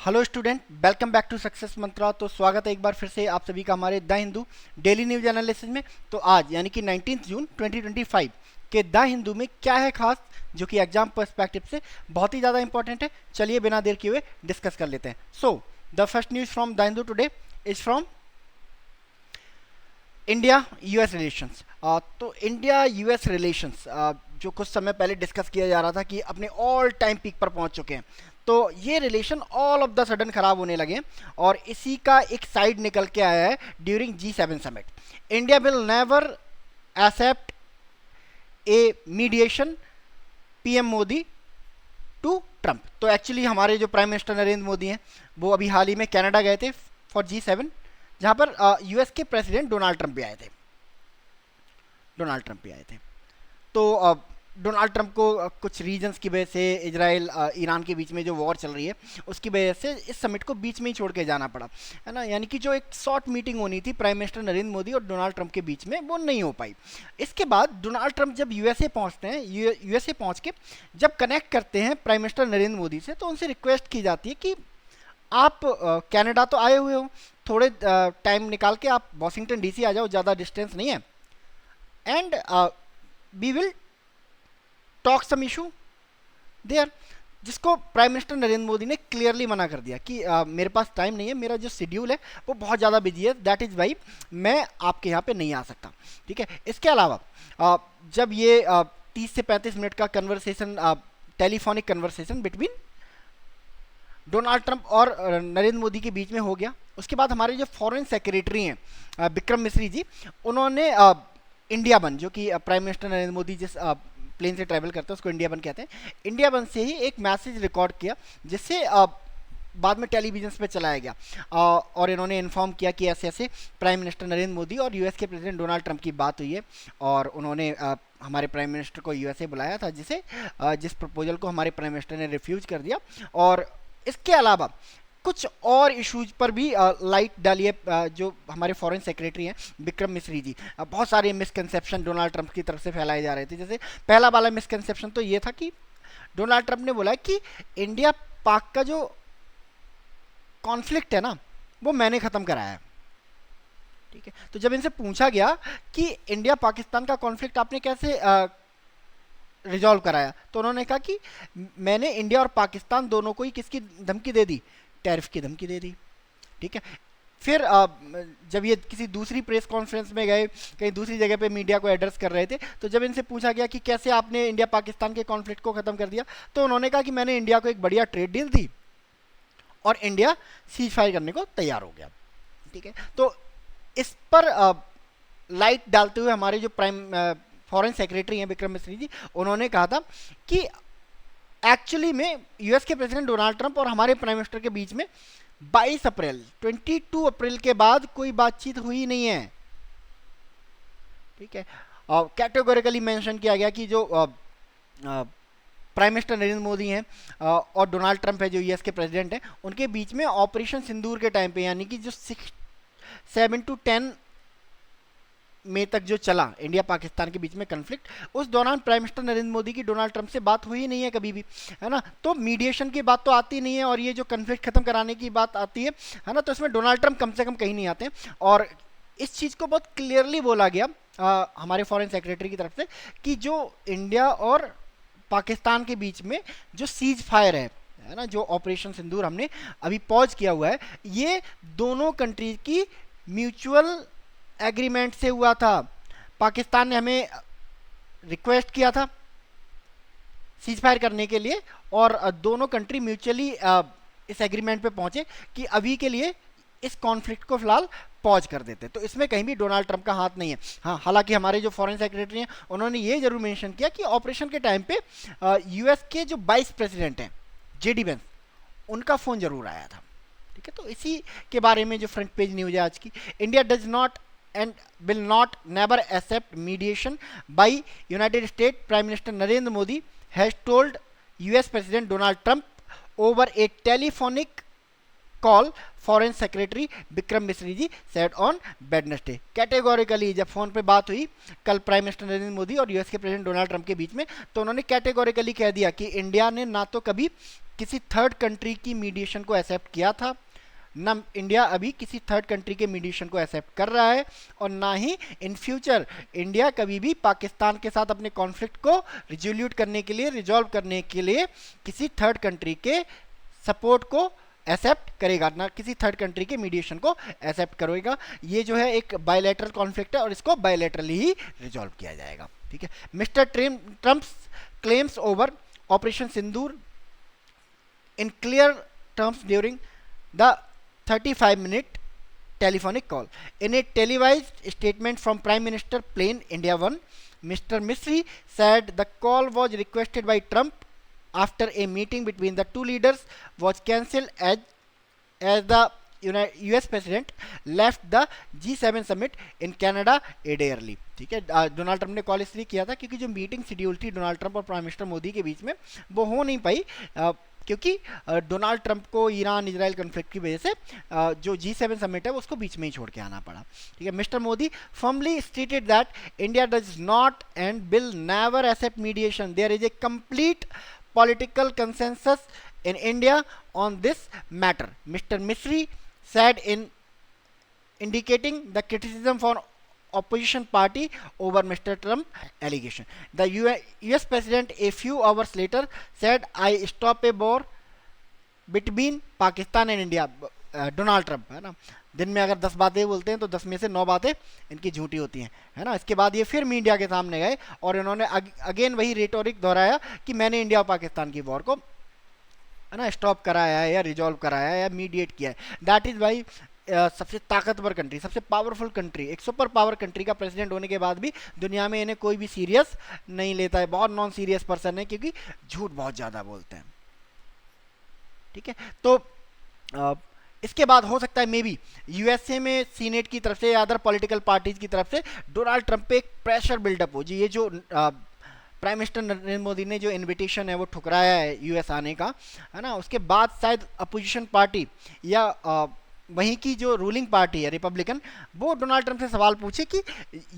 Hello student, welcome back to Success Mantra. तो स्वागत है एक बार फिर से आप सभी का हमारे the Hindu daily news analysis में। तो आज यानी कि 19 जून 2025 के द हिंदू में क्या है खास, जो कि एग्जाम पर्सपेक्टिव से बहुत ही ज़्यादा इंपॉर्टेंट है। चलिए बिना देर किए हुए डिस्कस कर लेते हैं। So the first news from the Hindu today is from India US relations. तो इंडिया यूएस रिलेशंस जो कुछ समय पहले डिस्कस किया जा रहा था कि अपने ऑल टाइम पीक पर पहुंच चुके हैं, तो ये relation all of the sudden खराब होने लगे हैं और इसी का एक साइड निकल के आया है during G7 summit. India will never accept a mediation PM Modi to Trump. तो एक्चुअली हमारे जो प्राइम मिनिस्टर नरेंद्र मोदी हैं वो अभी हाल ही में कनाडा गए थे फॉर G7, जहां पर यूएस के प्रेसिडेंट डोनाल्ड ट्रंप भी आए थे। तो डोनाल्ड ट्रंप को कुछ रीजंस की वजह से इजराइल ईरान के बीच में जो वॉर चल रही है उसकी वजह से इस समिट को बीच में ही छोड़ के जाना पड़ा, है ना। यानी कि जो एक शॉर्ट मीटिंग होनी थी प्राइम मिनिस्टर नरेंद्र मोदी और डोनाल्ड ट्रंप के बीच में, वो नहीं हो पाई। इसके बाद डोनाल्ड ट्रंप जब यूएसए पहुंचते हैं, यूएसए पहुंच के जब कनेक्ट करते हैं प्राइम मिनिस्टर नरेंद्र मोदी से, तो उनसे रिक्वेस्ट की जाती है कि आप कनाडा तो आए हुए हो, थोड़े टाइम निकाल के आप वॉशिंगटन डीसी आ जाओ, ज़्यादा डिस्टेंस नहीं है, and we will talk some issue there. जिसको प्राइम मिनिस्टर नरेंद्र मोदी ने क्लियरली मना कर दिया कि मेरे पास टाइम नहीं है, मेरा जो शेड्यूल है वो बहुत ज़्यादा बिजी है, दैट इज़ वाई मैं आपके यहाँ पे नहीं आ सकता। ठीक है। इसके अलावा जब ये 30 से 35 मिनट का conversation, telephonic conversation between Donald Trump और नरेंद्र मोदी के बीच में हो गया, उसके बाद हमारे जो फॉरेन सेक्रेटरी हैं विक्रम मिश्री जी, उन्होंने इंडिया वन, जो कि प्राइम मिनिस्टर नरेंद्र मोदी जिस प्लेन से ट्रैवल करते हैं उसको इंडिया वन कहते हैं, इंडिया वन से ही एक मैसेज रिकॉर्ड किया जिससे बाद में टेलीविजन पे चलाया गया और इन्होंने इन्फॉर्म किया कि ऐसे ऐसे प्राइम मिनिस्टर नरेंद्र मोदी और यूएस के प्रेसिडेंट डोनाल्ड ट्रंप की बात हुई है और उन्होंने हमारे प्राइम मिनिस्टर को यूएसए बुलाया था, जिस प्रपोजल को हमारे प्राइम मिनिस्टर ने रिफ्यूज कर दिया। और इसके अलावा कुछ और इश्यूज पर भी लाइट डाली है जो हमारे फॉरेन सेक्रेटरी हैं विक्रम मिश्री जी। बहुत सारे मिसकंसेप्शन डोनाल्ड ट्रंप की तरफ से फैलाए जा रहे थे। जैसे पहला वाला मिसकंसेप्शन तो ये था कि डोनाल्ड ट्रंप ने बोला कि इंडिया पाक का जो कॉन्फ्लिक्ट है ना, वो मैंने ख़त्म कराया है। ठीक है। तो जब इनसे पूछा गया कि इंडिया पाकिस्तान का कॉन्फ्लिक्ट आपने कैसे रिजॉल्व कराया, तो उन्होंने कहा कि मैंने इंडिया और पाकिस्तान दोनों को ही किसकी धमकी दे दी, टैरिफ की धमकी दे दी। ठीक है। फिर जब ये किसी दूसरी प्रेस कॉन्फ्रेंस में गए, कहीं दूसरी जगह पे मीडिया को एड्रेस कर रहे थे, तो जब इनसे पूछा गया कि कैसे आपने इंडिया पाकिस्तान के कॉन्फ्लिक्ट को ख़त्म कर दिया, तो उन्होंने कहा कि मैंने इंडिया को एक बढ़िया ट्रेड डील दी और इंडिया सीज फायर करने को तैयार हो गया। ठीक है। तो इस पर लाइट डालते हुए हमारे जो फॉरेन सेक्रेटरी हैं विक्रम मिश्री जी, उन्होंने कहा था कि एक्चुअली में यूएस के प्रेसिडेंट डोनाल्ड ट्रंप और हमारे प्राइम मिनिस्टर के बीच में 22 अप्रैल के बाद कोई बातचीत हुई नहीं है। ठीक है। कैटेगोरिकली मेंशन किया गया कि जो प्राइम मिनिस्टर नरेंद्र मोदी हैं और डोनाल्ड ट्रंप है जो यूएस के प्रेसिडेंट हैं, उनके बीच में ऑपरेशन सिंदूर के टाइम पे, यानी कि जो 7 to 10 मई तक जो चला इंडिया पाकिस्तान के बीच में कन्फ्लिक्ट, उस दौरान प्राइम मिनिस्टर नरेंद्र मोदी की डोनाल्ड ट्रंप से बात हुई नहीं है कभी भी, है ना। तो मीडिएशन की बात तो आती नहीं है और ये जो कन्फ्लिक्ट खत्म कराने की बात आती है ना, तो इसमें डोनाल्ड ट्रंप कम से कम कहीं नहीं आते। और इस चीज़ को बहुत क्लियरली बोला गया हमारे फॉरेन सेक्रेटरी की तरफ से कि जो इंडिया और पाकिस्तान के बीच में जो सीज फायर है ना, जो ऑपरेशन सिंदूर हमने अभी पॉज किया हुआ है, ये दोनों कंट्री की म्यूचुअल एग्रीमेंट से हुआ था। पाकिस्तान ने हमें रिक्वेस्ट किया था सीज फायर करने के लिए और दोनों कंट्री म्यूचुअली इस एग्रीमेंट पे पहुंचे कि अभी के लिए इस कॉन्फ्लिक्ट को फिलहाल पॉज कर देते। तो इसमें कहीं भी डोनाल्ड ट्रंप का हाथ नहीं है। हाँ, हालांकि हमारे जो फॉरेन सेक्रेटरी हैं उन्होंने ये जरूर मेंशन किया कि ऑपरेशन के टाइम पे यूएस के जो वाइस प्रेसिडेंट हैं जेडी वेंस, उनका फ़ोन जरूर आया था। ठीक है। तो इसी के बारे में जो फ्रंट पेज न्यूज़ है आज की, India does not and will not never accept mediation by United States. Prime Minister Narendra Modi has told US President Donald Trump over a telephonic call. Foreign secretary Vikram मिश्री जी said on Wednesday. Categorically जब phone पे बात हुई कल prime minister Narendra Modi और US के president Donald Trump के बीच में, तो उन्होंने कैटेगोरिकली कह दिया कि इंडिया ने ना तो कभी किसी थर्ड कंट्री की मीडिएशन को एक्सेप्ट किया था, ना इंडिया अभी किसी थर्ड कंट्री के मीडिएशन को एक्सेप्ट कर रहा है, और ना ही इन फ्यूचर इंडिया कभी भी पाकिस्तान के साथ अपने कॉन्फ्लिक्ट को रिजोल्यूट करने के लिए, रिजॉल्व करने के लिए किसी थर्ड कंट्री के सपोर्ट को एक्सेप्ट करेगा, ना किसी थर्ड कंट्री के मीडिएशन को एक्सेप्ट करेगा। ये जो है एक बायलैटरल कॉन्फ्लिक्ट है और इसको बायलैटरली ही रिजॉल्व किया जाएगा। ठीक है, mister Trump's claims over operation Sindoor in clear terms during the 35-minute telephonic call. In a televised statement from Prime Minister Plain India One, Mr. Misri said the call was requested by Trump after a meeting between the two leaders was cancelled as the US president left the G7 summit in Canada a day early. ठीक है, Donald Trump ने call इसलिए किया था क्योंकि जो meeting schedule थी Donald Trump और प्राइम मिनिस्टर मोदी के बीच में वो हो नहीं पाई, क्योंकि डोनाल्ड ट्रंप को ईरान इजराइल कॉन्फ्लिक्ट की वजह से जो G7 समिट है उसको बीच में ही छोड़ के आना पड़ा। ठीक है, mister Modi firmly stated that India does not and will never accept mediation, there is a complete political consensus in India on this matter, Mr. Misri said, in indicating the criticism for opposition party over Mr. Trump allegation. The US President a few hours later said, I stop a war between Pakistan and India. Donald Trump है ना, दिन में अगर 10 बातें बोलते हैं तो 10 में से 9 बातें इनकी झूठी होती हैं, है ना। इसके बाद ये फिर मीडिया के सामने गए और इन्होंने अगेन वही रेटोरिक दोहराया कि मैंने इंडिया और पाकिस्तान की वॉर को, है ना, स्टॉप कराया है या रिजॉल्व कराया है या मीडिएट किया है। दैट इज वाई सबसे ताकतवर कंट्री, सबसे पावरफुल कंट्री, एक सुपर पावर कंट्री का प्रेसिडेंट होने के बाद भी दुनिया में इन्हें कोई भी सीरियस नहीं लेता है, बहुत नॉन सीरियस पर्सन है क्योंकि झूठ बहुत ज़्यादा बोलते हैं। ठीक है, तो इसके बाद हो सकता है मे बी यूएसए में सीनेट की तरफ से या अदर पॉलिटिकल पार्टीज की तरफ से डोनाल्ड ट्रंप पे एक प्रेशर बिल्डअप हो जी। ये जो प्राइम मिनिस्टर नरेंद्र मोदी ने जो इनविटेशन है वो ठुकराया है यूएस आने का, है ना, उसके बाद शायद अपोजिशन पार्टी या वहीं की जो रूलिंग पार्टी है रिपब्लिकन, वो डोनाल्ड ट्रंप से सवाल पूछे कि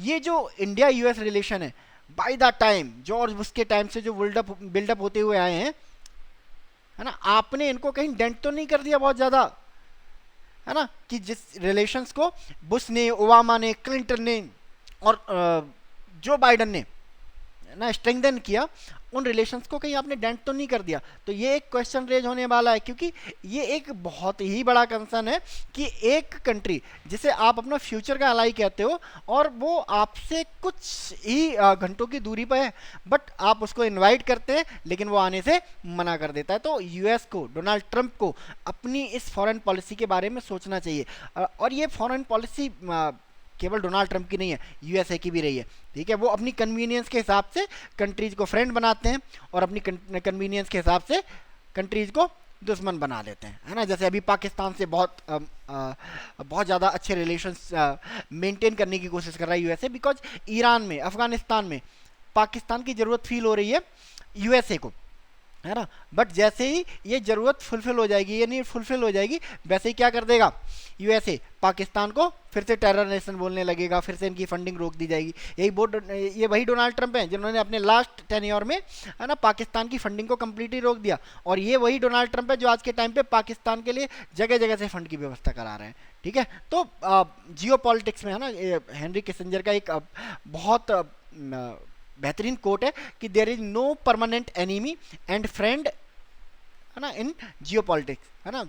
ये जो इंडिया यूएस रिलेशन है by the time George Bush के टाइम से जो बिल्डअप होते हुए आए हैं, है ना, आपने इनको कहीं डेंट तो नहीं कर दिया बहुत ज़्यादा, है ना, कि जिस रिलेशंस को बुश ने, ओबामा ने, क्लिंटन ने और जो बाइडन ने ना स्ट्रेंथन किया, उन रिलेशंस को कहीं आपने डेंट तो नहीं कर दिया। तो ये एक क्वेश्चन रेज होने वाला है क्योंकि ये एक बहुत ही बड़ा कंसर्न है कि एक कंट्री जिसे आप अपना फ्यूचर का अलाई कहते हो और वो आपसे कुछ ही घंटों की दूरी पर है, बट आप उसको इनवाइट करते हैं लेकिन वो आने से मना कर देता है। तो यूएस को, डोनाल्ड ट्रंप को अपनी इस फॉरेन पॉलिसी के बारे में सोचना चाहिए। और ये फॉरेन पॉलिसी केवल डोनाल्ड ट्रंप की नहीं है, यूएसए की भी रही है। ठीक है, वो अपनी कन्वीनियंस के हिसाब से कंट्रीज को फ्रेंड बनाते हैं और अपनी कन्वीनियंस के हिसाब से कंट्रीज को दुश्मन बना देते हैं, है ना। जैसे अभी पाकिस्तान से बहुत ज़्यादा अच्छे रिलेशंस मेंटेन करने की कोशिश कर रहा है यूएसए, बिकॉज ईरान में, अफगानिस्तान में पाकिस्तान की ज़रूरत फील हो रही है यूएसए को, है ना। बट जैसे ही ये ज़रूरत फुलफिल हो जाएगी, ये नहीं फुलफिल हो जाएगी, वैसे ही क्या कर देगा यूएसए, पाकिस्तान को फिर से टेरर नेशन बोलने लगेगा, फिर से इनकी फंडिंग रोक दी जाएगी। ये वही डोनाल्ड ट्रंप हैं जिन्होंने अपने लास्ट टेन्योर में, है ना, पाकिस्तान की फंडिंग को कम्प्लीटली रोक दिया, और ये वही डोनाल्ड ट्रंप है जो आज के टाइम पे पाकिस्तान के लिए जगह जगह से फंड की व्यवस्था करा रहे हैं। ठीक है, तो जियो पॉलिटिक्स में, है ना, हेनरी किसिंजर का एक बहुत बेहतरीन कोट है कि there is no permanent enemy and friend, है ना, इन जियो पॉलिटिक्स, है ना,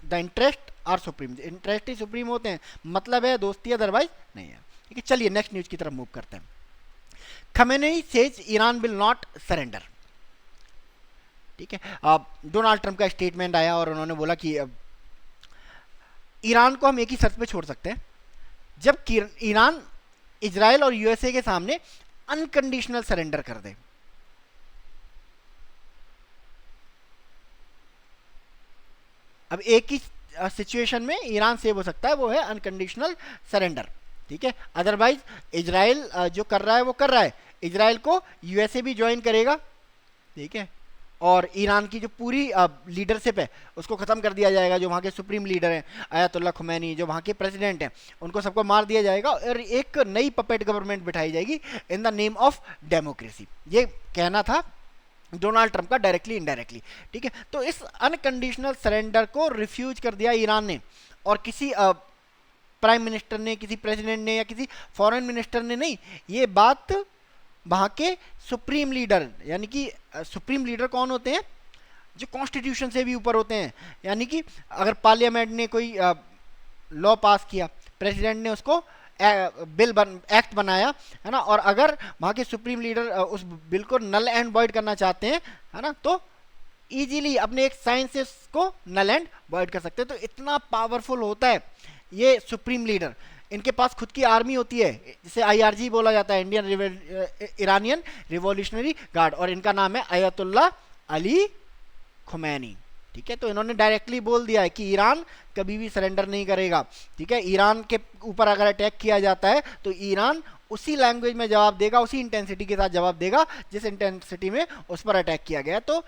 the interest are supreme, interest ही सुप्रीम होते हैं, मतलब है दोस्ती, अदरवाइज नहीं है। ठीक है, चलिए नेक्स्ट न्यूज की तरफ मूव करते हैं। Khamenei says Iran will not surrender. ठीक है, डोनाल्ड ट्रंप का स्टेटमेंट आया और उन्होंने बोला कि ईरान को हम एक ही शर्त पे छोड़ सकते हैं, जब ईरान इजराइल और यूएसए के सामने अनकंडीशनल सरेंडर कर दे। अब एक ही सिचुएशन में ईरान सेव हो सकता है, वो है अनकंडीशनल सरेंडर। ठीक है, अदरवाइज इजराइल जो कर रहा है वो कर रहा है, इजराइल को यूएसए भी ज्वाइन करेगा। ठीक है, और ईरान की जो पूरी लीडरशिप है उसको ख़त्म कर दिया जाएगा, जो वहाँ के सुप्रीम लीडर हैं आयतुल्लाह खुमैनी, जो वहाँ के प्रेसिडेंट हैं, उनको सबको मार दिया जाएगा और एक नई पपेट गवर्नमेंट बिठाई जाएगी in the name of democracy. ये कहना था डोनाल्ड ट्रंप का डायरेक्टली इनडायरेक्टली। ठीक है, तो इस अनकंडीशनल सरेंडर को रिफ्यूज कर दिया ईरान ने, और किसी प्राइम मिनिस्टर ने, किसी प्रेसिडेंट ने या किसी फॉरेन मिनिस्टर ने नहीं, ये बात वहाँ के सुप्रीम लीडर, यानी कि सुप्रीम लीडर कौन होते हैं, जो कॉन्स्टिट्यूशन से भी ऊपर होते हैं। यानी कि अगर पार्लियामेंट ने कोई लॉ पास किया, प्रेसिडेंट ने उसको एक्ट बनाया, है ना, और अगर वहाँ के सुप्रीम लीडर उस बिल को नल एंड वॉइड करना चाहते हैं, है ना, तो इजीली अपने एक साइन से उसको नल एंड वॉइड कर सकते हैं। तो इतना पावरफुल होता है ये सुप्रीम लीडर। इनके पास खुद की आर्मी होती है, जिसे आईआरजी बोला जाता है, ईरानियन रिवॉल्यूशनरी गार्ड, और इनका नाम है अयतुल्ला अली खुमैनी। ठीक है, तो इन्होंने डायरेक्टली बोल दिया है कि ईरान कभी भी सरेंडर नहीं करेगा। ठीक है, ईरान के ऊपर अगर अटैक किया जाता है तो ईरान उसी लैंग्वेज में जवाब देगा, उसी इंटेंसिटी के साथ जवाब देगा जिस इंटेंसिटी में उस पर अटैक किया गया। तो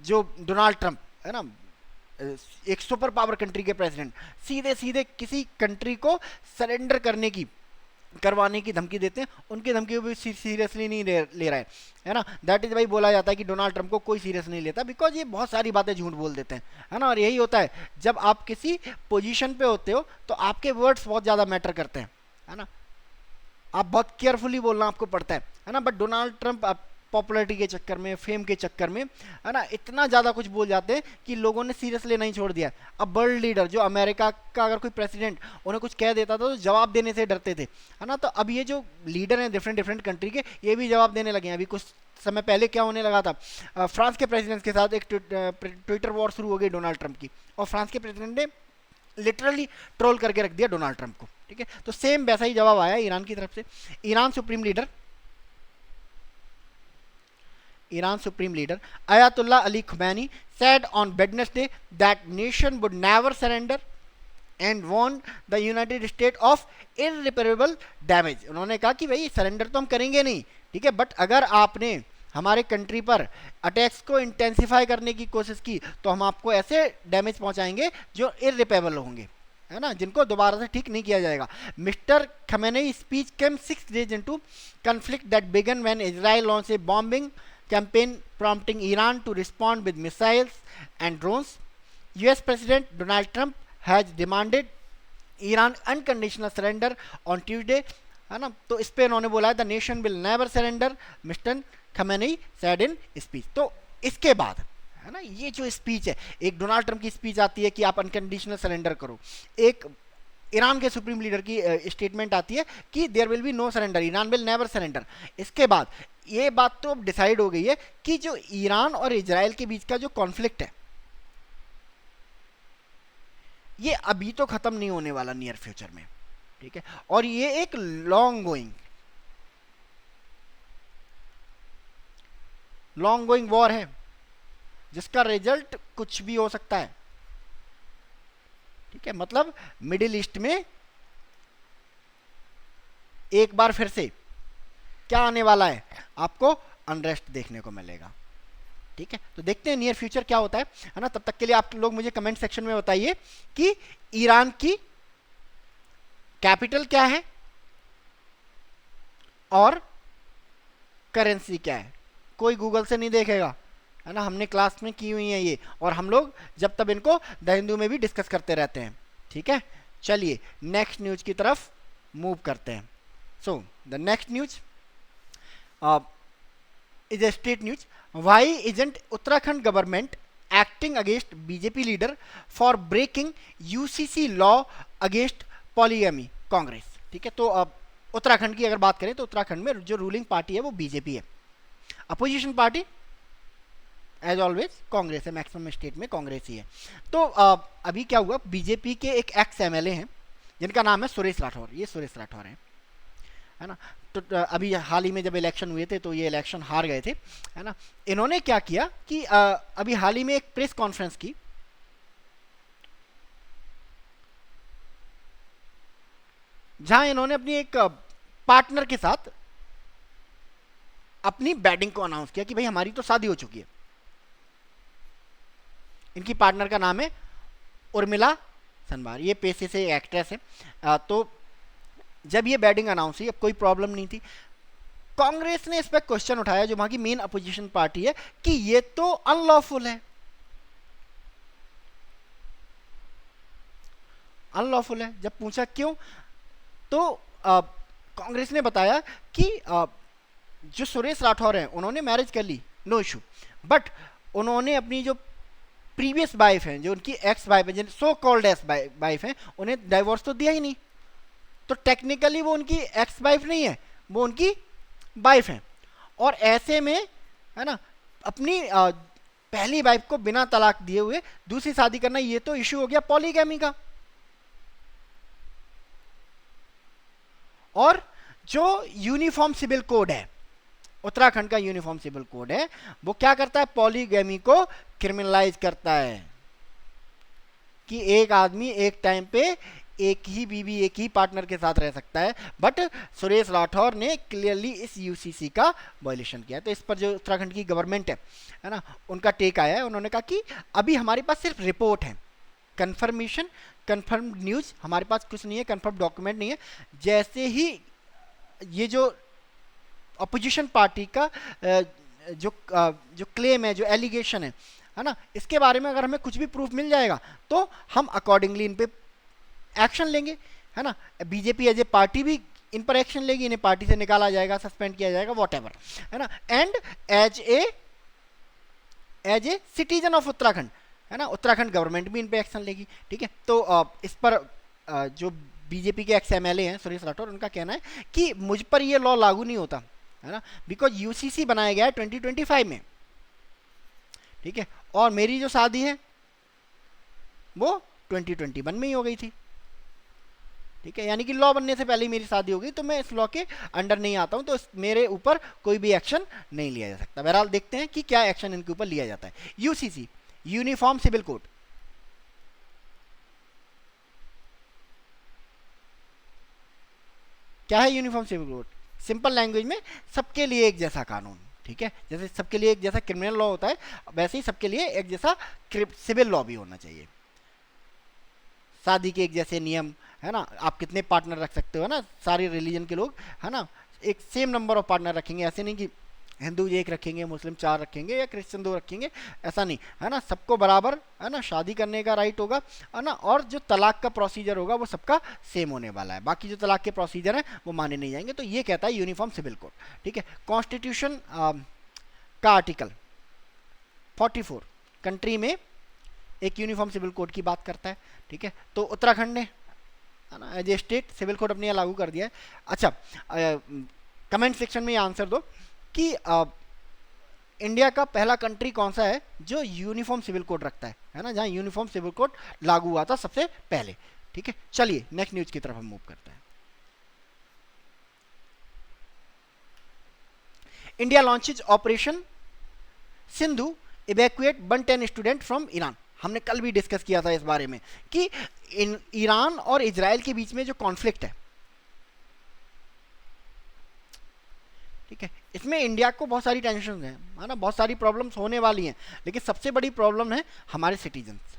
जो डोनाल्ड ट्रंप है ना, एक सुपर पावर कंट्री के प्रेसिडेंट, सीधे सीधे किसी कंट्री को सरेंडर करवाने की धमकी देते हैं, उनकी धमकी को भी सीरियसली नहीं ले रहा है ना। दैट इज भाई बोला जाता है कि डोनाल्ड ट्रंप को कोई सीरियस नहीं लेता, बिकॉज ये बहुत सारी बातें झूठ बोल देते हैं, है ना। और यही होता है, जब आप किसी पोजीशन पे होते हो तो आपके वर्ड्स बहुत ज़्यादा मैटर करते हैं, है ना, आप बहुत केयरफुली बोलना आपको पड़ता है ना। बट डोनाल्ड ट्रंप पॉपुलरिटी के चक्कर में, फेम के चक्कर में, है ना, इतना ज़्यादा कुछ बोल जाते हैं कि लोगों ने सीरियस लेना ही छोड़ दिया। अब वर्ल्ड लीडर जो अमेरिका का अगर कोई प्रेसिडेंट उन्हें कुछ कह देता था तो जवाब देने से डरते थे, है ना। तो अब ये जो लीडर हैं डिफरेंट डिफरेंट कंट्री के, ये भी जवाब देने लगे हैं। अभी कुछ समय पहले क्या होने लगा था, फ्रांस के प्रेसिडेंट के साथ एक ट्विटर वॉर शुरू हो गई डोनाल्ड ट्रंप की, और फ्रांस के प्रेसिडेंट ने लिटरली ट्रोल करके रख दिया डोनाल्ड ट्रंप को। ठीक है, तो सेम वैसा ही जवाब आया ईरान की तरफ से। Iran supreme leader Ayatollah Ali Khamenei said on Wednesday that nation would never surrender and warned the United States of irreparable damage। उन्होंने कहा कि भाई सरेंडर तो हम करेंगे नहीं, ठीक है, बट अगर आपने हमारे कंट्री पर अटैक्स को इंटेंसिफाई करने की कोशिश की तो हम आपको ऐसे डैमेज पहुंचाएंगे जो इररिपेबल होंगे, है ना, जिनको दोबारा से ठीक नहीं किया जाएगा। Mister Khamenei speech came 6 days into conflict that began when Israel launched a bombing campaign prompting Iran to respond with missiles and drones। US President Donald Trump has demanded Iran unconditional surrender on Tuesday, है ना। तो इस पे इन्होंने बोला है the nation will never surrender, mister Khamenei said in speech. तो इसके बाद, है ना, ये जो स्पीच है, एक डोनाल्ड ट्रंप की स्पीच आती है कि आप अनकंडीशनल सरेंडर करो, एक ईरान के सुप्रीम लीडर की स्टेटमेंट आती है कि there will be no surrender, Iran will never surrender. इसके बाद ये बात तो अब डिसाइड हो गई है कि जो ईरान और इजराइल के बीच का जो कॉन्फ्लिक्ट है, ये अभी तो खत्म नहीं होने वाला नियर फ्यूचर में। ठीक है, और ये एक लॉन्ग गोइंग वॉर है जिसका रिजल्ट कुछ भी हो सकता है। ठीक है, मतलब मिडिल ईस्ट में एक बार फिर से क्या आने वाला है, आपको अनरेस्ट देखने को मिलेगा। ठीक है, तो देखते हैं नियर फ्यूचर क्या होता है ना। तब तक के लिए आप लोग मुझे कमेंट सेक्शन में बताइए कि ईरान की कैपिटल क्या है और करेंसी क्या है। कोई गूगल से नहीं देखेगा, है ना, हमने क्लास में की हुई है ये, और हम लोग जब तब इनको द हिंदू में भी डिस्कस करते रहते हैं। ठीक है, चलिए नेक्स्ट न्यूज की तरफ मूव करते हैं। So the next news is a state news. Why isn't Uttarakhand government acting against BJP leader for breaking UCC law against polygamy Congress. ठीक है, तो अब उत्तराखंड की अगर बात करें तो उत्तराखंड में जो रूलिंग पार्टी है वो बीजेपी है, opposition party as always Congress है, मैक्सिमम स्टेट में कांग्रेस ही है। तो अभी क्या हुआ, बीजेपी के एक एक्स एमएलए हैं जिनका नाम है सुरेश राठौर, ये सुरेश राठौर हैं, है ना। तो अभी हाल ही में जब इलेक्शन हुए थे तो ये इलेक्शन हार गए थे, है ना। इन्होंने क्या किया कि अभी हाल ही में एक प्रेस कॉन्फ्रेंस की, जहां इन्होंने अपनी एक पार्टनर के साथ अपनी वेडिंग को अनाउंस किया कि भाई हमारी तो शादी हो चुकी है। इनकी पार्टनर का नाम है उर्मिला सनबार, ये पेशे से एक्ट्रेस है। तो जब ये वेडिंग अनाउंस हुई, अब कोई प्रॉब्लम नहीं थी, कांग्रेस ने इस पर क्वेश्चन उठाया, जो वहां की मेन अपोजिशन पार्टी है, कि ये तो अनलॉफुल है, अनलॉफुल है। जब पूछा क्यों, तो कांग्रेस ने बताया कि जो सुरेश राठौर हैं उन्होंने मैरिज कर ली, नो इशू, बट उन्होंने अपनी जो प्रीवियस वाइफ हैं, जो उनकी एक्स वाइफ है, सो कॉल्ड एक्स वाइफ हैं, उन्हें डाइवोर्स तो दिया ही नहीं, तो टेक्निकली वो उनकी एक्स वाइफ नहीं है, वो उनकी वाइफ है। और ऐसे में है ना, अपनी पहली वाइफ को बिना तलाक दिए हुए दूसरी शादी करना, ये तो इश्यू हो गया पॉलीगैमी का। और जो यूनिफॉर्म सिविल कोड है, उत्तराखंड का यूनिफॉर्म सिविल कोड है, वो क्या करता है, पॉलीगैमी को क्रिमिनलाइज करता है, कि एक आदमी एक टाइम पे एक ही बीवी, एक ही पार्टनर के साथ रह सकता है। बट सुरेश राठौर ने क्लियरली इस यूसीसी का वायलेशन किया। तो इस पर जो उत्तराखंड की गवर्नमेंट है ना, उनका टेक आया है। उन्होंने कहा कि अभी हमारे पास सिर्फ रिपोर्ट है, कंफर्मेशन, कंफर्म न्यूज हमारे पास कुछ नहीं है, कंफर्म डॉक्यूमेंट नहीं है। जैसे ही ये जो अपोजिशन पार्टी का जो क्लेम है, जो एलिगेशन है ना, इसके बारे में अगर हमें कुछ भी प्रूफ मिल जाएगा तो हम अकॉर्डिंगली इन पे एक्शन लेंगे, है ना। बीजेपी एज ए पार्टी भी इन पर एक्शन लेगी, इन्हें पार्टी से निकाला जाएगा, सस्पेंड किया जाएगा, वॉटएवर, है ना। And as a citizen of Uttarakhand, है ना, उत्तराखंड गवर्नमेंट भी इन पे एक्शन लेगी, ठीक है। तो इस पर जो बीजेपी के एक्स एमएलए हैं सुरेश राठौर, उनका कहना है कि मुझ पर ये लॉ लागू नहीं होता, है ना, बिकॉज यूसीसी बनाया गया है 2025 में, ठीक है, और मेरी जो शादी है वो 2021 में ही हो गई थी, ठीक है, यानी कि लॉ बनने से पहले ही मेरी शादी हो गई, तो मैं इस लॉ के अंडर नहीं आता हूं, तो मेरे ऊपर कोई भी एक्शन नहीं लिया जा सकता। बहरहाल देखते हैं कि क्या एक्शन इनके ऊपर लिया जाता है। यूसीसी, यूनिफॉर्म सिविल कोड, क्या है uniform civil code? Simple language में सबके लिए एक जैसा कानून, ठीक है। जैसे सबके लिए एक जैसा क्रिमिनल लॉ होता है, वैसे ही सबके लिए एक जैसा सिविल लॉ भी होना चाहिए। शादी के एक जैसे नियम, है ना, आप कितने पार्टनर रख सकते हो, है ना, सारे रिलीजन के लोग, है ना, एक सेम नंबर ऑफ पार्टनर रखेंगे। ऐसे नहीं कि हिंदू एक रखेंगे, मुस्लिम 4 रखेंगे या क्रिश्चियन 2 रखेंगे, ऐसा नहीं, है ना। सबको बराबर, है ना, शादी करने का राइट होगा, है ना। और जो तलाक का प्रोसीजर होगा वो सबका सेम होने वाला है, बाकी जो तलाक के प्रोसीजर हैं वो माने नहीं जाएंगे। तो ये कहता है यूनिफॉर्म सिविल कोड, ठीक है। कॉन्स्टिट्यूशन का आर्टिकल 44 कंट्री में एक यूनिफॉर्म सिविल कोड की बात करता है, ठीक है। तो उत्तराखंड ने, है ना, as a state civil code अपने यहाँ लागू कर दिया है। अच्छा, कमेंट सेक्शन में ये आंसर दो कि इंडिया का पहला कंट्री कौन सा है जो यूनिफॉर्म सिविल कोड रखता है ना, जहां यूनिफॉर्म सिविल कोड लागू हुआ था सबसे पहले, ठीक है। चलिए नेक्स्ट न्यूज की तरफ हम मूव करते हैं। India launches operation Sindhu, evacuate 110 student from Iran. हमने कल भी डिस्कस किया था इस बारे में कि ईरान और इजराइल के बीच में जो कॉन्फ्लिक्ट है, ठीक है, इसमें इंडिया को बहुत सारी टेंशन है ना, बहुत सारी प्रॉब्लम्स होने वाली हैं, लेकिन सबसे बड़ी प्रॉब्लम है हमारे सिटीजन्स।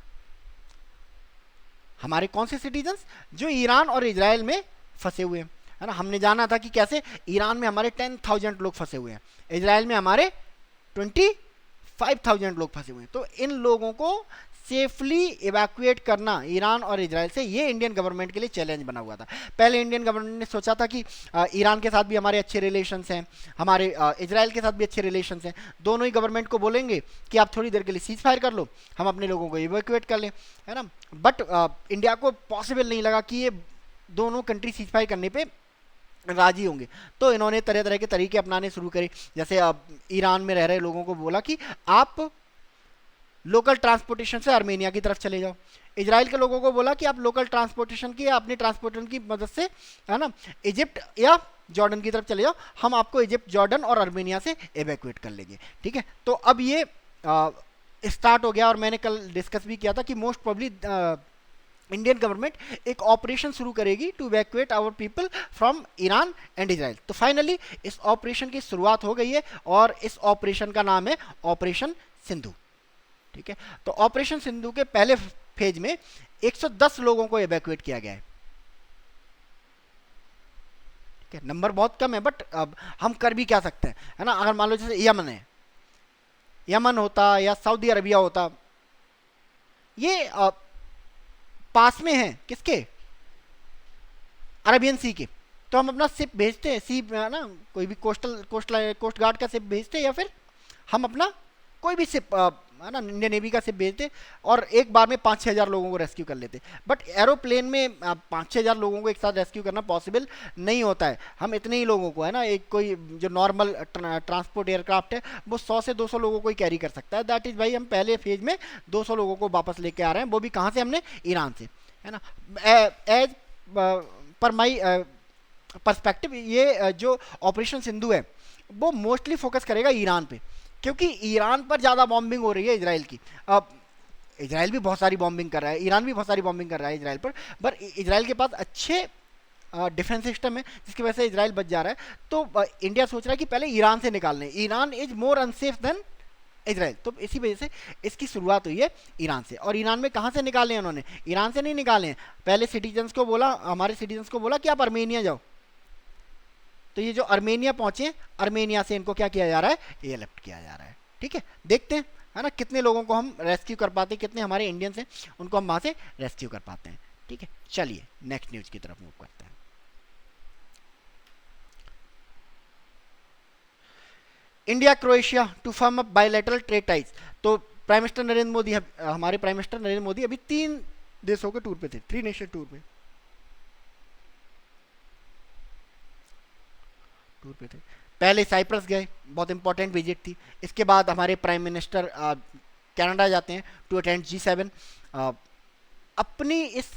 हमारे कौन से सिटीजन्स? जो ईरान और इजराइल में फंसे हुए हैं, है ना। हमने जाना था कि कैसे ईरान में हमारे 10,000 लोग फंसे हुए हैं, इजराइल में हमारे 25,000 लोग फंसे हुए हैं। तो इन लोगों को सेफली इवैक्यूएट करना ईरान और इजराइल से, ये इंडियन गवर्नमेंट के लिए चैलेंज बना हुआ था। पहले इंडियन गवर्नमेंट ने सोचा था कि ईरान के साथ भी हमारे अच्छे रिलेशंस हैं, हमारे इजराइल के साथ भी अच्छे रिलेशंस हैं, दोनों ही गवर्नमेंट को बोलेंगे कि आप थोड़ी देर के लिए सीज फायर कर लो, हम अपने लोगों को इवैक्यूएट कर लें, है ना। बट इंडिया को पॉसिबल नहीं लगा कि ये दोनों कंट्री सीज फायर करने पर राजी होंगे। तो इन्होंने तरह तरह के तरीके अपनाने शुरू करे। जैसे ईरान में रह रहे लोगों को बोला कि आप लोकल ट्रांसपोर्टेशन से आर्मेनिया की तरफ चले जाओ। इजराइल के लोगों को बोला कि आप लोकल ट्रांसपोर्टेशन की, अपने ट्रांसपोर्टेशन की मदद से, है ना, इजिप्ट या जॉर्डन की तरफ चले जाओ, हम आपको इजिप्ट, जॉर्डन और आर्मेनिया से एवैक्यूएट कर लेंगे, ठीक है। तो अब ये स्टार्ट हो गया, और मैंने कल डिस्कस भी किया था कि मोस्ट प्रोबेबली इंडियन गवर्नमेंट एक ऑपरेशन शुरू करेगी to evacuate our people from Iran and Israel. तो फाइनली इस ऑपरेशन की शुरुआत हो गई है, और इस ऑपरेशन का नाम है ऑपरेशन सिंधु, ठीक है। तो ऑपरेशन सिंधु के पहले फेज में 110 लोगों को इवैक्यूएट किया गया है, नंबर बहुत कम है, बट अब हम कर भी क्या सकते हैं, है ना। अगर मान लो जैसे यमन है, यमन होता या सऊदी अरबिया होता, ये पास में है किसके, अरेबियन सी के, तो हम अपना शिप भेजते हैं, सी ना, कोई भी कोस्ट गार्ड का शिप भेजते हैं, या फिर हम अपना कोई भी शिप है ना, इंडियन नेवी का शिप भेजते, और एक बार में 5-6 हज़ार लोगों को रेस्क्यू कर लेते। बट एरोप्लेन में 5-6 हज़ार लोगों को एक साथ रेस्क्यू करना पॉसिबल नहीं होता है। हम इतने ही लोगों को, है ना, एक कोई जो नॉर्मल ट्रांसपोर्ट एयरक्राफ्ट है वो 100 से 200 लोगों को ही कैरी कर सकता है। दैट इज भाई हम पहले फेज में 200 लोगों को वापस लेके आ रहे हैं, वो भी कहाँ से, हमने ईरान से, है ना। एज पर माई पर्सपेक्टिव, ये जो ऑपरेशन सिंधु है वो मोस्टली फोकस करेगा ईरान पे, क्योंकि ईरान पर ज़्यादा बॉम्बिंग हो रही है इसराइल की। अब इसराइल भी बहुत सारी बॉम्बिंग कर रहा है, ईरान भी बहुत सारी बॉम्बिंग कर रहा है इसराइल पर इसराइल के पास अच्छे डिफेंस सिस्टम है, जिसकी वजह से इसराइल बच जा रहा है। तो इंडिया सोच रहा है कि पहले ईरान से निकाल लें, Iran is more unsafe than Israel, तो इसी वजह से इसकी शुरुआत हुई है ईरान से। और ईरान में कहाँ से निकाले हैं उन्होंने, ईरान से नहीं निकाले हैं, पहले सिटीजन्स को बोला, हमारे सिटीजन्स को बोला कि आप अर्मेनिया जाओ। तो ये जो अर्मेनिया पहुंचे, अर्मेनिया से इनको क्या किया जा रहा है, एयरलिफ्ट किया जा रहा है। ठीक है, देखते हैं, है ना, कितने लोगों को हम रेस्क्यू कर पाते हैं, कितने हमारे इंडियंस हैं उनको हम वहां से रेस्क्यू कर पाते हैं। ठीक है, चलिए नेक्स्ट न्यूज की तरफ मूव करते हैं। India Croatia to firm up bilateral trade ties. तो प्राइम मिनिस्टर नरेंद्र मोदी, हमारे प्राइम मिनिस्टर नरेंद्र मोदी अभी 3 देशों के टूर पे थे, 3 नेशन टूर पे थे। पहले साइप्रस गए, बहुत इंपॉर्टेंट विजिट थी। इसके बाद हमारे प्राइम मिनिस्टर कनाडा जाते हैं टू अटेंड G7। अपनी इस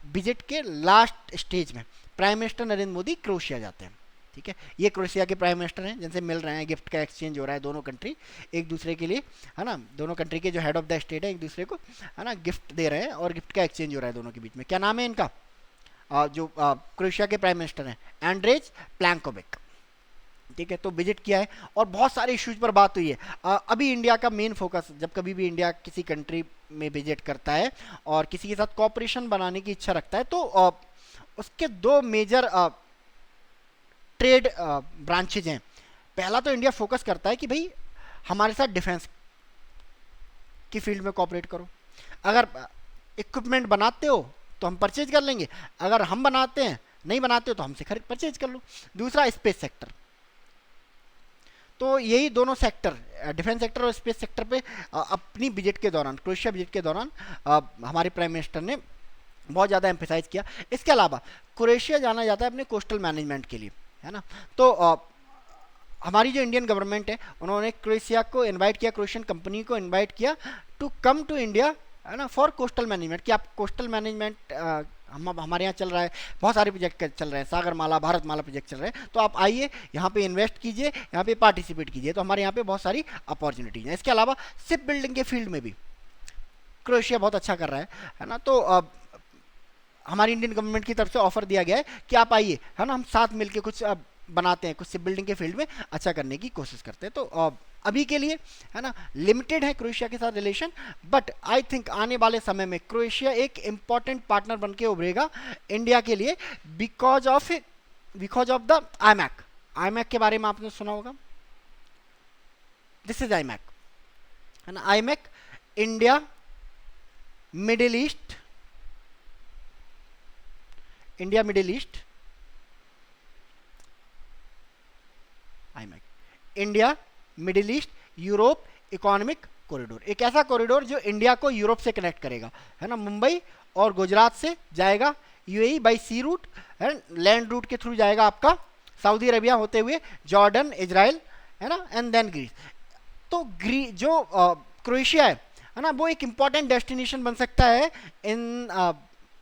विजिट के लास्ट स्टेज में prime minister Narendra Modi Croatia जाते हैं। ठीक है, ये क्रोएशिया के प्राइम मिनिस्टर हैं जिनसे मिल रहे हैं, गिफ्ट का एक्सचेंज हो रहा है, दोनों कंट्री एक दूसरे के लिए, है ना, दोनों कंट्री के जो हेड ऑफ द स्टेट है एक दूसरे को, है ना, गिफ्ट दे रहे हैं और गिफ्ट का एक्सचेंज हो रहा है दोनों के बीच में। क्या नाम है इनका, जो क्रोएशिया के प्राइम मिनिस्टर हैं, एंड्रेज प्लैंकोविक। ठीक है, तो विजिट किया है और बहुत सारे इश्यूज पर बात हुई है। अभी इंडिया का मेन फोकस, जब कभी भी इंडिया किसी कंट्री में विजिट करता है और किसी के साथ कॉपरेशन बनाने की इच्छा रखता है, तो उसके 2 मेजर ट्रेड ब्रांचेज हैं। पहला तो इंडिया फोकस करता है कि भाई हमारे साथ डिफेंस की फील्ड में कॉपरेट करो, अगर इक्विपमेंट बनाते हो तो हम परचेज कर लेंगे, अगर हम बनाते हैं नहीं बनाते हो तो हमसे खरीद परचेज कर लो। दूसरा स्पेस सेक्टर, तो यही दोनों सेक्टर, डिफेंस सेक्टर और स्पेस सेक्टर पे अपनी विजिट के दौरान, क्रोएशिया विजिट के दौरान हमारे प्राइम मिनिस्टर ने बहुत ज़्यादा एम्फेसाइज किया। इसके अलावा क्रोएशिया जाना जाता है अपने कोस्टल मैनेजमेंट के लिए, है ना। तो हमारी जो इंडियन गवर्नमेंट है उन्होंने क्रोएशिया को इनवाइट किया, क्रोएशियन कंपनी को इनवाइट किया टू कम टू इंडिया, है ना, फॉर कोस्टल मैनेजमेंट, कि आप कोस्टल मैनेजमेंट हमारे यहाँ चल रहा है, बहुत सारे प्रोजेक्ट चल रहे हैं, सागरमाला, भारतमाला प्रोजेक्ट चल रहे हैं, तो आप आइए यहाँ पे इन्वेस्ट कीजिए, यहाँ पे पार्टिसिपेट कीजिए। तो हमारे यहाँ पे बहुत सारी अपॉर्चुनिटीज हैं। इसके अलावा शिप बिल्डिंग के फील्ड में भी क्रोएशिया बहुत अच्छा कर रहा है ना। तो हमारी इंडियन गवर्नमेंट की तरफ से ऑफर दिया गया है कि आप आइए, है ना, हम साथ मिलकर कुछ बनाते हैं, कुछ शिप बिल्डिंग के फील्ड में अच्छा करने की कोशिश करते हैं। तो अभी के लिए, है ना, लिमिटेड है क्रोएशिया के साथ रिलेशन, बट आई थिंक आने वाले समय में क्रोएशिया एक इम्पॉर्टेंट पार्टनर बन के उभरेगा इंडिया के लिए, because of the iMac. IMac के बारे में आपने सुना होगा, दिस इज आईमैक, है ना। IMac India middle east, iMac India middle east Europe economic corridor, एक ऐसा कॉरिडोर जो इंडिया को यूरोप से कनेक्ट करेगा, है ना। मुंबई और गुजरात से जाएगा यूएई बाय सी रूट, है, लैंड रूट के थ्रू जाएगा आपका सऊदी अरेबिया होते हुए जॉर्डन, इजराइल, है ना, एंड देन ग्रीस। तो जो क्रोएशिया है ना, वो एक इंपॉर्टेंट डेस्टिनेशन बन सकता है in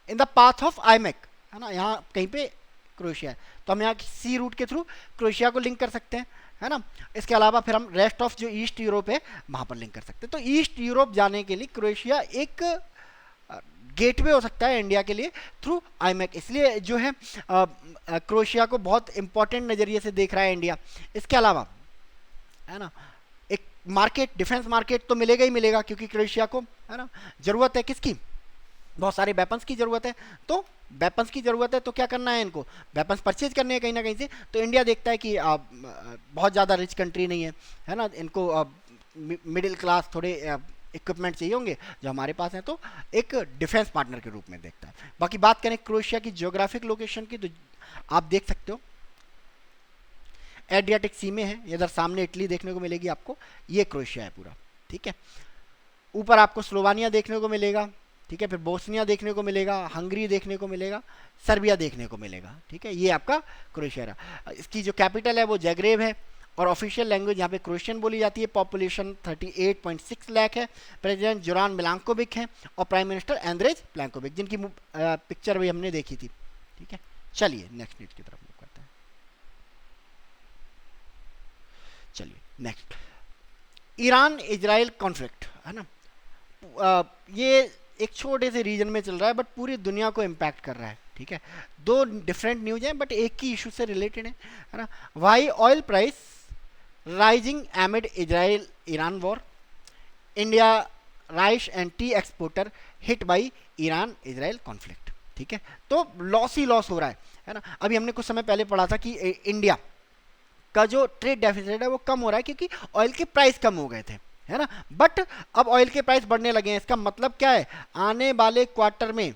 the path of iMac, है ना। यहाँ कहीं पे क्रोएशिया है तो हम यहाँ सी रूट के थ्रू क्रोएशिया को लिंक कर सकते हैं, है ना। इसके अलावा फिर हम रेस्ट ऑफ जो ईस्ट यूरोप है वहाँ पर लिंक कर सकते हैं। तो ईस्ट यूरोप जाने के लिए क्रोएशिया एक गेटवे हो सकता है इंडिया के लिए थ्रू आईमैक, इसलिए जो है क्रोएशिया को बहुत इंपॉर्टेंट नज़रिए से देख रहा है इंडिया। इसके अलावा, है ना, एक मार्केट, डिफेंस मार्केट तो मिलेगा ही मिलेगा, क्योंकि क्रोएशिया को, है ना, ज़रूरत है किसकी, बहुत सारे वेपन्स की ज़रूरत है, तो वेपन्स की ज़रूरत है तो क्या करना है इनको, वेपन्स परचेज करने हैं कहीं ना कहीं से। तो इंडिया देखता है कि बहुत ज़्यादा रिच कंट्री नहीं है ना, इनको मिडिल क्लास थोड़े इक्विपमेंट चाहिए होंगे जो हमारे पास हैं, तो एक डिफेंस पार्टनर के रूप में देखता है। बाकी बात करें क्रोएशिया की ज्योग्राफिक लोकेशन की, तो आप देख सकते हो एड्रियाटिक सी में है, इधर सामने इटली देखने को मिलेगी आपको, ये क्रोएशिया है पूरा, ठीक है। ऊपर आपको स्लोवानिया देखने को मिलेगा, ठीक है, फिर बोस्निया देखने को मिलेगा, हंगरी देखने को मिलेगा, सर्बिया देखने को मिलेगा, ठीक है। ये आपका क्रोएशिया रहा। इसकी जो कैपिटल है वो जैग्रेब है, और ऑफिशियल लैंग्वेज यहाँ पे क्रोएशियन बोली जाती है। पॉपुलेशन 38.6 लाख है। प्रेसिडेंट जोरान मिलांकोविक है, और प्राइम मिनिस्टर एंड्रेज प्लैंकोविक, जिनकी पिक्चर भी हमने देखी थी, ठीक है। चलिए नेक्स्ट न्यूज की तरफ मूव करते हैं। चलिए नेक्स्ट, ईरान इजराइल कॉन्फ्लिक्ट है ना, ये एक छोटे से रीजन में चल रहा है बट पूरी दुनिया को इम्पैक्ट कर रहा है, ठीक है। दो डिफरेंट न्यूज हैं बट एक ही इशू से रिलेटेड है ना। Why oil price rising amid Israel Iran war, India rice and tea exporter hit by Iran Israel conflict, ठीक है। तो लॉस ही लॉस हो रहा है ना। अभी हमने कुछ समय पहले पढ़ा था कि इंडिया का जो ट्रेड डेफिसिट है वो कम हो रहा है क्योंकि ऑयल के प्राइस कम हो गए थे, है ना। बट अब ऑयल के प्राइस बढ़ने लगे हैं, इसका मतलब क्या है, आने वाले क्वार्टर में,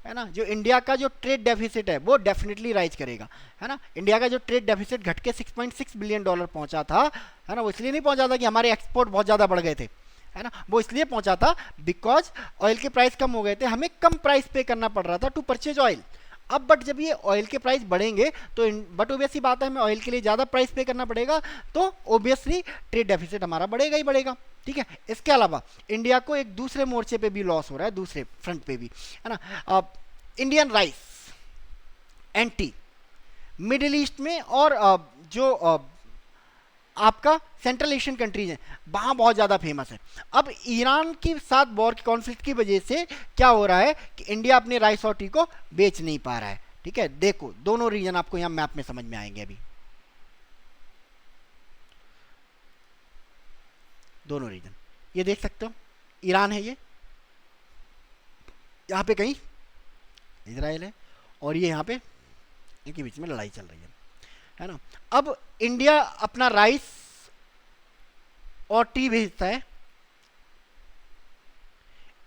है ना, जो इंडिया का जो ट्रेड डेफिसिट है वो डेफिनेटली राइज करेगा, है ना। इंडिया का जो ट्रेड डेफिसिट घट के $6.6 बिलियन पहुंचा था, है ना, वो इसलिए नहीं पहुंचा था कि हमारे एक्सपोर्ट बहुत ज़्यादा बढ़ गए थे, है ना, वो इसलिए पहुंचा था बिकॉज ऑयल के प्राइस कम हो गए थे, हमें कम प्राइस पे करना पड़ रहा था टू परचेज ऑयल। अब बट जब ये ऑयल के प्राइस बढ़ेंगे तो बट ओबियसली बात है, हमें ऑयल के लिए ज़्यादा प्राइस पे करना पड़ेगा, तो ओबियसली ट्रेड डेफिसिट हमारा बढ़ेगा ही बढ़ेगा, ठीक है। इसके अलावा इंडिया को एक दूसरे मोर्चे पे भी लॉस हो रहा है, दूसरे फ्रंट पे भी, है ना। Indian rice and T middle east में और जो आपका सेंट्रल एशियन कंट्रीज हैं वहाँ बहुत ज़्यादा फेमस है। अब ईरान के साथ वॉर की कॉन्फ्लिक्ट की वजह से क्या हो रहा है कि इंडिया अपने राइस और टी को बेच नहीं पा रहा है, ठीक है। देखो दोनों रीजन आपको यहाँ मैप में समझ में आएंगे, अभी दोनों रीजन ये देख सकते हो, ईरान है ये, यहाँ पे कहीं इजराइल है, और ये यहाँ पे इनके बीच में लड़ाई चल रही है ना। अब इंडिया अपना राइस और टी भेजता है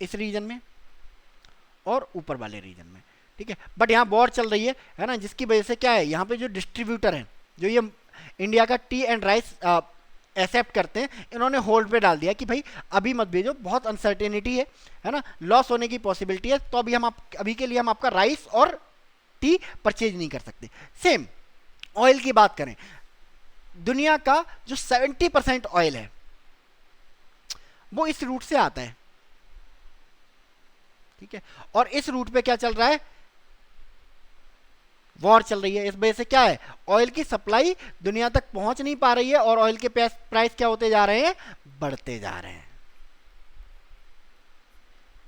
इस रीजन में और ऊपर वाले रीजन में, ठीक है। बट यहाँ वॉर चल रही है ना, जिसकी वजह से क्या है, यहाँ पे जो डिस्ट्रीब्यूटर हैं जो ये इंडिया का टी एंड राइस एक्सेप्ट करते हैं, इन्होंने होल्ड पे डाल दिया कि भाई अभी मत भेजो, बहुत अनसर्टेनिटी है ना, लॉस होने की पॉसिबिलिटी है, तो अभी के लिए हम आपका राइस और टी परचेज नहीं कर सकते। सेम ऑयल की बात करें, दुनिया का जो 70% ऑयल है वो इस रूट से आता है, ठीक है। और इस रूट पे क्या चल रहा है, वॉर चल रही है। इस वजह से क्या है, ऑयल की सप्लाई दुनिया तक पहुंच नहीं पा रही है और ऑयल के प्राइस क्या होते जा रहे हैं, बढ़ते जा रहे हैं,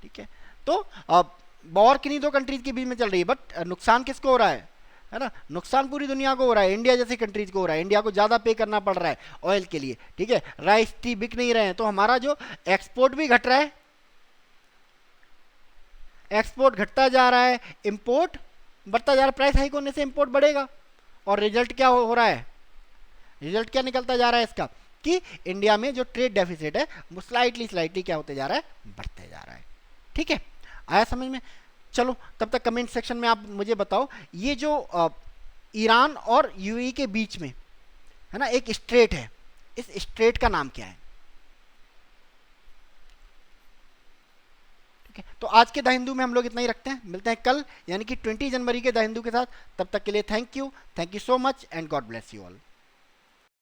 ठीक है। तो अब वॉर किन्हीं दो कंट्रीज के बीच में चल रही है, बट नुकसान किसको हो रहा है ना, नुकसान पूरी दुनिया को हो रहा है, इंडिया जैसी कंट्रीज को हो रहा है, इंडिया को ज़्यादा पे करना पड़ रहा है ऑयल के लिए, ठीक है। राइस टी बिक नहीं रहे हैं, तो हमारा जो एक्सपोर्ट भी घट रहा है, एक्सपोर्ट घटता जा रहा है, इंपोर्ट बढ़ता जा रहा है, प्राइस हाइक होने से इंपोर्ट बढ़ेगा, और रिजल्ट क्या हो रहा है, रिजल्ट क्या निकलता जा रहा है इसका, कि इंडिया में जो ट्रेड डेफिसिट है वो स्लाइटली क्या होते जा रहा है, बढ़ते जा रहा है, ठीक है। आया समझ में। चलो तब तक कमेंट सेक्शन में आप मुझे बताओ, ये जो ईरान और यूएई के बीच में है ना एक स्ट्रेट है, इस स्ट्रेट का नाम क्या है, ठीक है। तो आज के द हिंदू में हम लोग इतना ही रखते हैं, मिलते हैं कल यानी कि 20 जनवरी के द हिंदू के साथ। तब तक के लिए thank you so much and God bless you all.